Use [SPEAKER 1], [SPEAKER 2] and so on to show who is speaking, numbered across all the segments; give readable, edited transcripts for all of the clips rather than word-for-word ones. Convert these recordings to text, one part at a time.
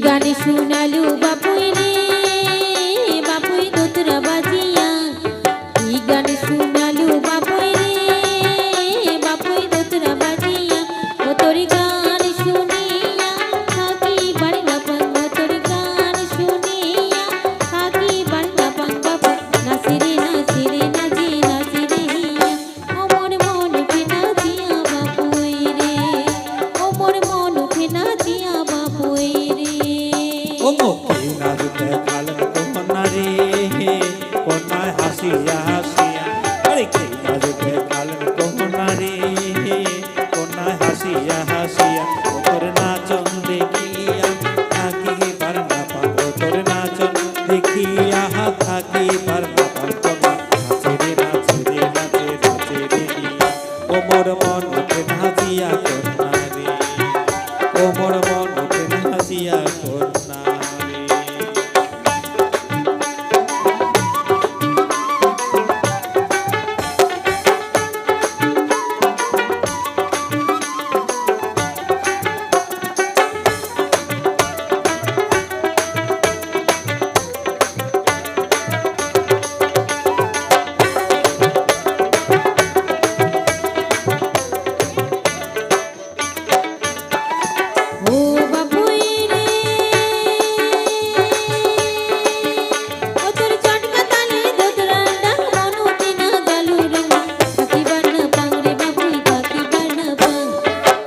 [SPEAKER 1] গান শুনালু বাপুই রে বাপুই দোতরা বাজিয়া কি গান শুনালু বাপুই রে বাপুই দোতরা বাজিয়া ও তোর গান শুনিয়া থাকি বাড়না পাং ও তোর গান শুনিয়া থাকি বাড়না পাং বাবা নাচিরে নাচিরে নাচি নাচিরে হিয়া ও মোর মন উঠে নাচিয়া বাপুই রে ও মোর মন উঠে নাচিয়া বাপুই রে
[SPEAKER 2] ও মুখে নাচতে কালন কন্যা রে কন্যায় হাসিয়া হাসিয়া আরে কে নাচতে কালন কন্যা রে কন্যায় হাসিয়া হাসিয়া তোর নাচন দেখিয়া থাকি পার না পাবো তোর নাচন দেখিয়া থাকি পার না পাবো নাচে রে নাচে রে নাচে নাচে রে হিয়া ও মোর মন উঠে নাচিয়া কন্যা রে ও মোর মন উঠে নাচিয়া কন্যা রে
[SPEAKER 1] ও বাপুই রে ও তোর চটকা তালে দোতরা ডাক মনুতে না গালু রং থাকি বাড়না পাং রে বাপুই থাকি বাড়না পাং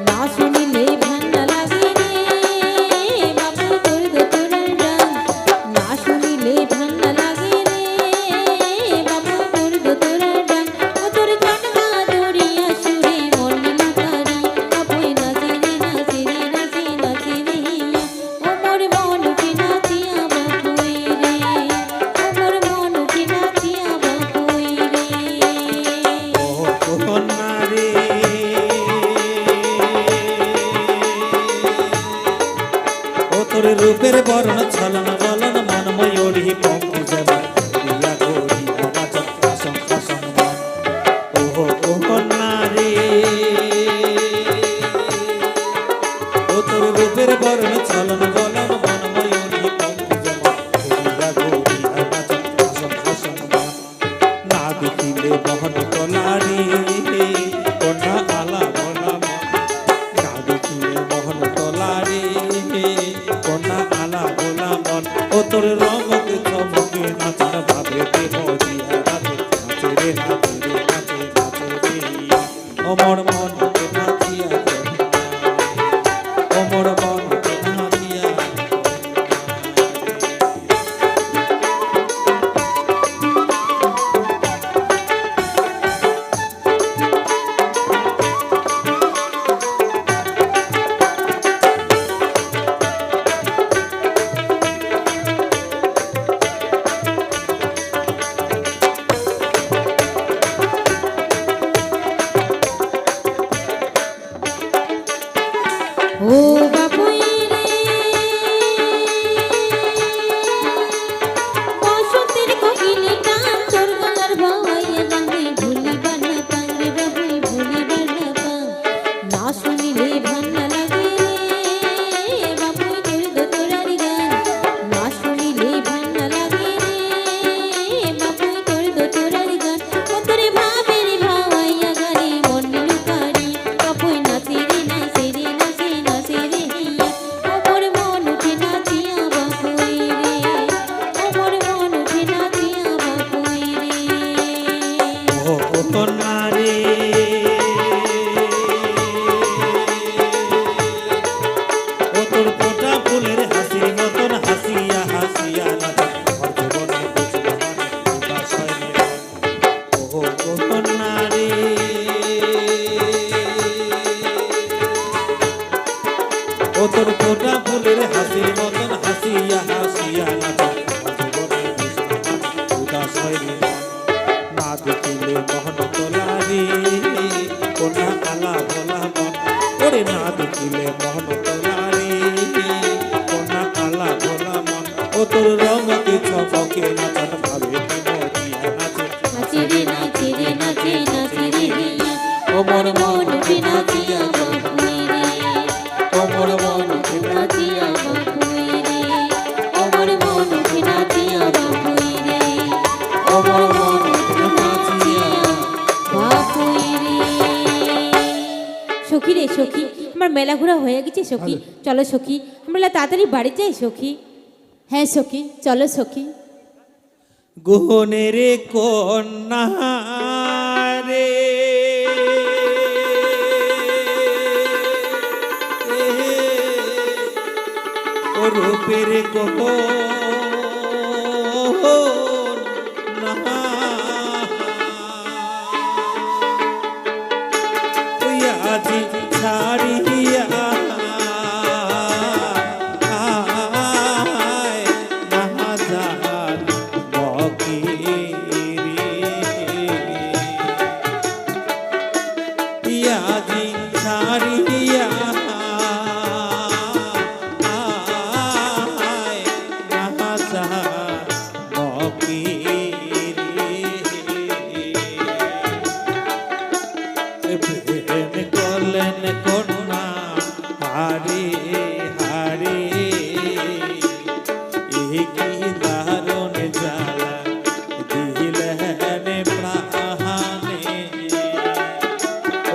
[SPEAKER 1] না শুনিলে ভান্না লাগে রে বাপুই তোর দোতরা ডাক না শুনিলে ভান্না লাগে রে বাপুই তোর দোতরা ডাক ও তোর চটকা দড়িয়া সুরে মন লুটারি বাপুই নাচি রে নাচি রে নাচি নাচি রে হিয়া ও মোর মন উঠে নাচিয়া বাপুই রে ও মোর মন উঠে নাচিয়া বাপুই রে
[SPEAKER 2] ও কন্যা রে ও তোর রূপের বর্ণ ছলন বলন মন ময়ূরী পঙ্কি যেমন প্রিয়া গৌরী নাচন আসন আসন মন ও কন্যা রে ও তোর রূপের বর্ণ ছলন বলন মন ময়ূরী পঙ্কি যেমন প্রিয়া গৌরী নাচন আসন আসন মন না দেখিলে বহন তোলারি কন্যা আলা বলা মন না দেখিলে বহন তোলারি কন্যা আলা বলা
[SPEAKER 1] আমার মেলা ঘোরা হয়ে গেছে সখী। চলো সখী, আমরা তাড়াতাড়ি বাড়ি যাই সখী। হ্যাঁ সখী, চলো সখী।
[SPEAKER 2] গুহনের কন্যা রে ও রূপের কন্যা তুই আজি ছাড়িয়া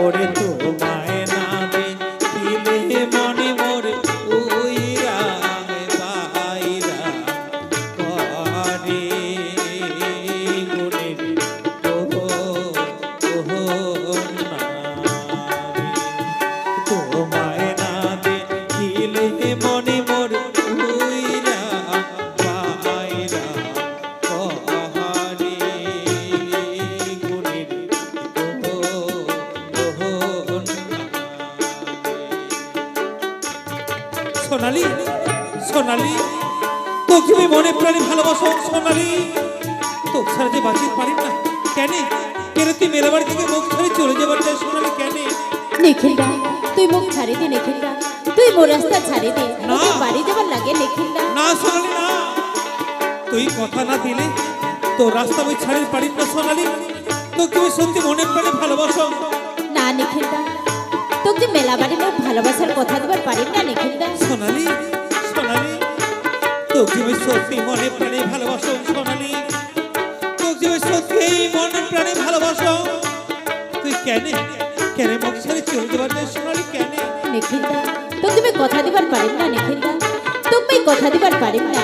[SPEAKER 2] ওরে তোমায় না দেখিলে মনে মোরে উইরা বাইরা করে গুণের তোমায় না দেখিলে মনে মোরে উইরা বাইরা করে গুণের সোনালি সোনালি তোকে আমি মনে প্রাণে ভালোবাসো সোনালি তোকে ছাড়া যে বাঁচিতে পারি না কেন কেন তুই মেলা বাড়ি থেকে মুখ ছাড়ি চলে যাবার চাই সোনালি কেন
[SPEAKER 1] নিখিলদা তুই মুখ ছাড়ি দে নিখিলদা, তুই মোর রাস্তা ছাড়ি দে,
[SPEAKER 2] না।
[SPEAKER 1] তোকে বাড়ি যাবার লাগে নিখিলদা।
[SPEAKER 2] না সোনালি না তুই কথা না দিলে তোর রাস্তা আমি ছাড়িতে পারি না সোনালি তোকে আমি সত্যি মনে প্রাণে ভালোবাসো
[SPEAKER 1] না নিখিলদা, তোকে মেলা বাড়ি মোর ভালোবাসার কথা দেবার পারি না নিখিলদা।
[SPEAKER 2] সোনালি সোনালি তোকে আমি সত্যি মনে প্রাণে ভালোবাসো সোনালি তোকে আমি সত্যি মনে প্রাণে ভালোবাসো তুই কেন কেন মুখ ছেড়ে চলে যাবার চাই সোনালি কেন
[SPEAKER 1] নিখিলদা তোকে আমি কথা দিবার পারি না নিখিলদা, তোকে আমি কথা দিবার পারি না।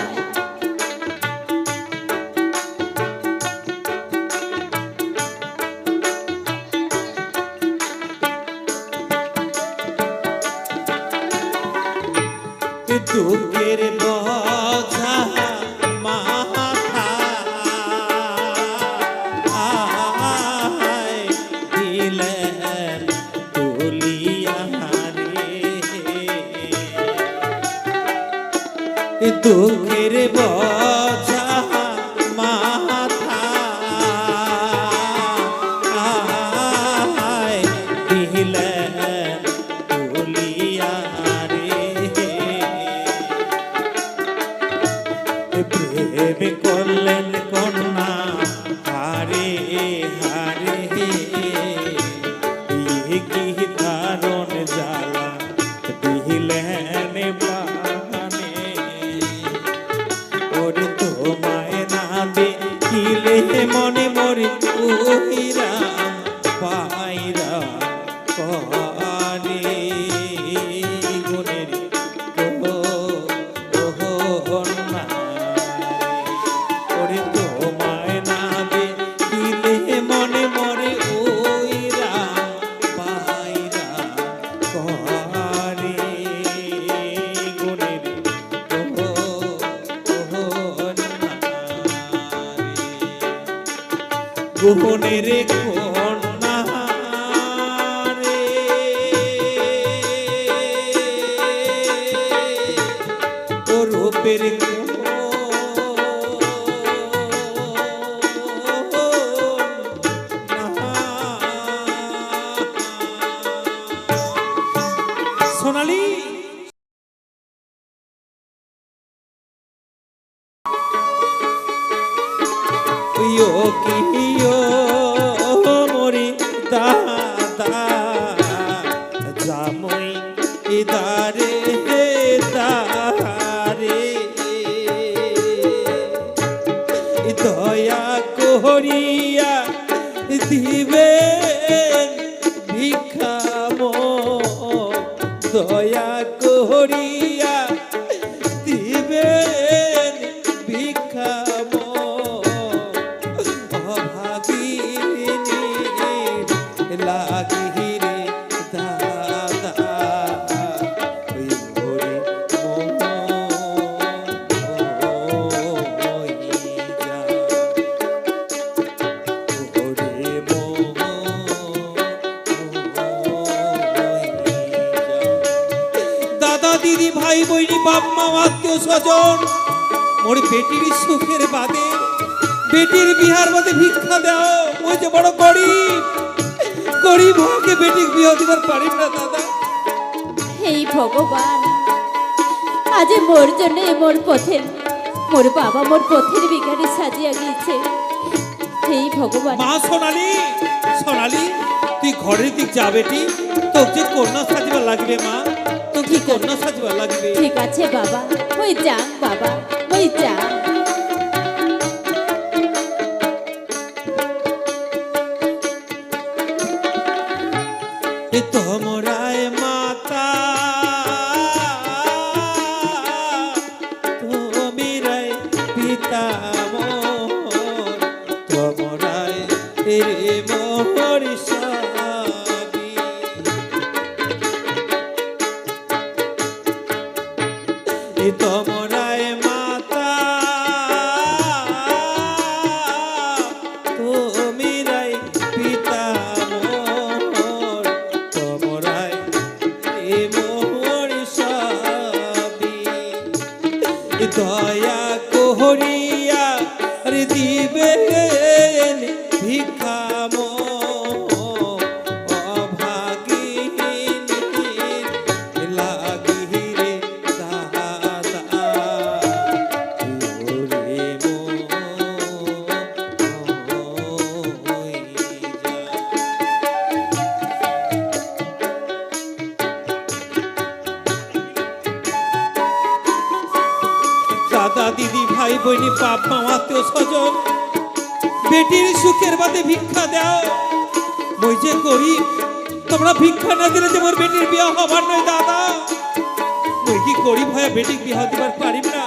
[SPEAKER 2] দুঃখের বোঝা মাথা দিলেন তুলিয়া রে দুঃখের বোঝা মাথা দিলেন তুলিয়া প্রেম করলেন কন্যা হারে হারে কি দারুণ জ্বালা দিলেন প্রাণে ওরে তোমায় না দেখিলে মনে মরে উহিরা পায়রা করে গুণের ওরে তোমায় না দেখিলে মনে মরে উইরা পায়রা করে গুণের গুণের কন্যা রে ও রূপের সোনালি ইয়ো কিয়ো মরি দাদা জামুই ইদারে দারে দয়া করিয়া দিবে ভিক্ষা করিয়া দিবেন ভিক্ষা অভাগিনী লাগিরে দাদা ওই ভরে মইজা ভরে দাদা দিদি ভাই বইনি বাপ মা আত্মীয় স্বজন মোর বেটির সুখের বাদে বেটির বিহার বাদে ভিক্ষা দাও ওই যে বড় গরিব গরিব হকে বেটির বিয়ে দিবার পারি না দাদা।
[SPEAKER 1] এই ভগবান আজ মোর জন্য মোর পথের মোর বাবা মোর পথের বিঘারি সাজিয়া গিয়েছে। এই ভগবান
[SPEAKER 2] মা সোনালি সোনালি তুই ঘরের দিক যা বেটি তোকে যে কন্যা সাজিবার লাগবে মা তোকে কন্যা সাজিবার লাগবে।
[SPEAKER 1] ঠিক আছে বাবা ওই যান বাবা ওই যান।
[SPEAKER 2] তোমরায় মাতা তোমিরাই পিতা মোর তোমরায় রে মোর স্বামী তোমরায় মাতা তোমিরাই পিতা দয়া করিয়া রে দিবেন ভিক্ষা অভাগিনী লাগিরে দাদা ওরে দাদা দিদি ভাই বইনি বাপ মা আত্মীয় স্বজন বেটির সুখের বাদে ভিক্ষা দাও মই যে গরিব তোমরা ভিক্ষা না দিলে যে মোর বেটির বিয়ে হবার নয় দাদা মই কি গরিব হয়ে বেটির বিয়ে দিবার পারিব না।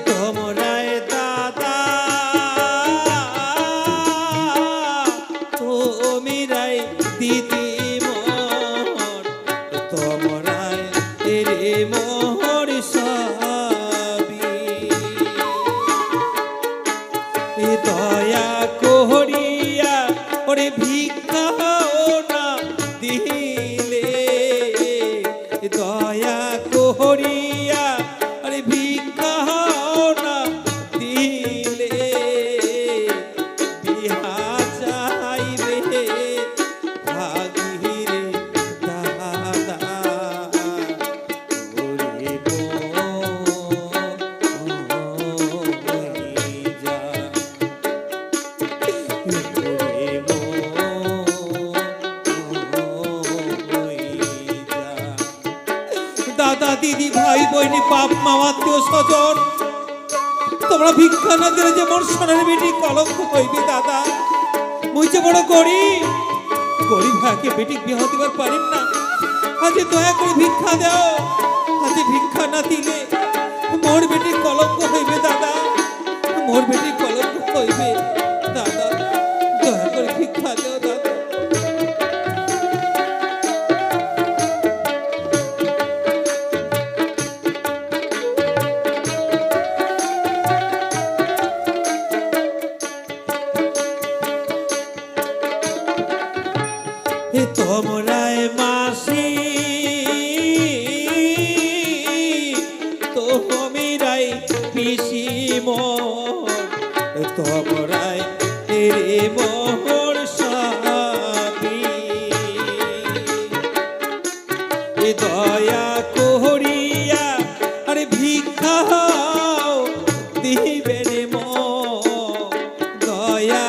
[SPEAKER 2] তোমরায় দাদা তোমিরাই দিদি মোর তোমরায় রে মোর সবই দয়া করিয়া ওরে ভিক্ষা না দিলে দয়া করিয়া আরে ভিক্ষা না দিলে বিহা চাইবে ভাগিরে দাদা ওরে মইজা দাদা দিদি ভাই বইনি বাপ মা আত্মীয় স্বজন তোমরা ভিক্ষা না দিলে যে মোর সোনার বেটি কলঙ্ক হইবে দাদা মুই যে বড় গরিব গরিব ভাইকে বেটি বিয়ে দিবার পারেন না আজ দয়া করে ভিক্ষা দাও আজ ভিক্ষা না দিলে মোর বেটি কলঙ্ক হইবে দাদা মোর বেটি কলঙ্ক হইবে দাদা দয়া করে ভিক্ষা দাও দাদা। তোমরায় মাসি তোমিরাই পিসি মোর তোমরায় রে মোর স্বামী দয়া করিয়া আরে ভিক্ষা দিবে রে মো দয়া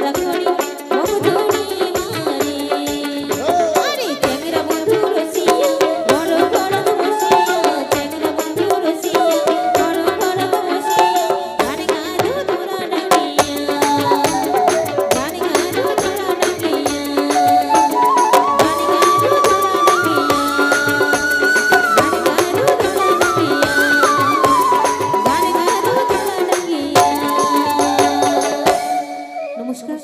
[SPEAKER 1] ঝগড়া করি বহুদূরি হারে আরে চ্যাংরা বন্ধু রসিয়া বড় ঘরত বসিয়া চ্যাংরা বন্ধু রসিয়া বড় ঘরত বসিয়া গান গানো তোরা ডাকিয়া গান গানো তোরা ডাকিয়া গান গানো তোরা ডাকিয়া গান গানো তোরা ডাকিয়া গান গানো তোরা ডাকিয়া নমস্কার।